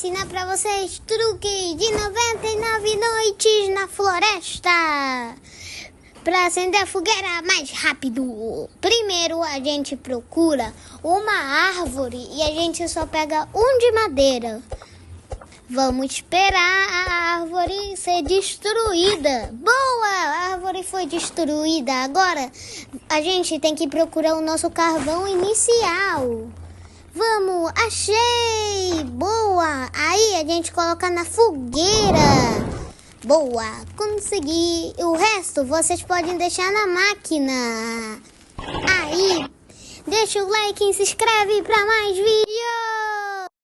ensinar pra vocês truque de 99 noites na floresta pra acender a fogueira mais rápido. Primeiro a gente procura uma árvore e a gente só pega um de madeira. Vamos esperar a árvore ser destruída. Boa! A árvore foi destruída. Agora a gente tem que procurar o nosso carvão inicial. Vamos, achei! Boa! Aí a gente coloca na fogueira. Boa! Consegui! O resto vocês podem deixar na máquina. Aí, deixa o like e se inscreve para mais vídeos.